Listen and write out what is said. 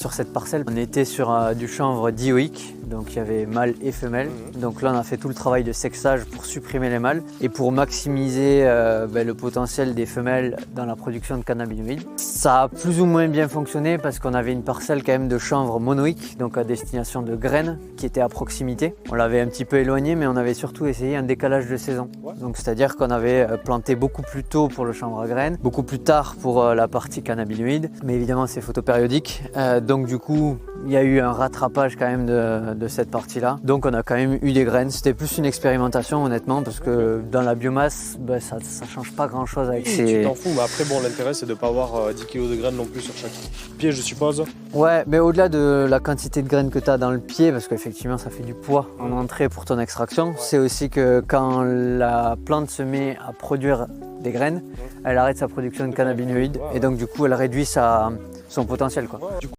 Sur cette parcelle, on était sur du chanvre dioïque, donc il y avait mâle et femelle. Donc là, on a fait tout le travail de sexage pour supprimer les mâles et pour maximiser le potentiel des femelles dans la production de cannabinoïdes. Ça a plus ou moins bien fonctionné parce qu'on avait une parcelle quand même de chanvre monoïque, donc à destination de graines, qui était à proximité. On l'avait un petit peu éloigné, mais on avait surtout essayé un décalage de saison. Donc c'est-à-dire qu'on avait planté beaucoup plus tôt pour le chanvre à graines, beaucoup plus tard pour la partie cannabinoïde, mais évidemment c'est photopériodique. Donc du coup, il y a eu un rattrapage quand même de cette partie-là. Donc on a quand même eu des graines. C'était plus une expérimentation honnêtement parce que dans la biomasse, ça change pas grand-chose avec ces... Tu t'en fous, mais après bon, l'intérêt c'est de ne pas avoir 10 kg de graines non plus sur chaque pied, je suppose. Ouais, mais au-delà de la quantité de graines que tu as dans le pied, parce qu'effectivement ça fait du poids en entrée pour ton extraction, c'est aussi que quand la plante se met à produire des graines, elle arrête sa production de cannabinoïdes et donc du coup elle réduit son potentiel, quoi.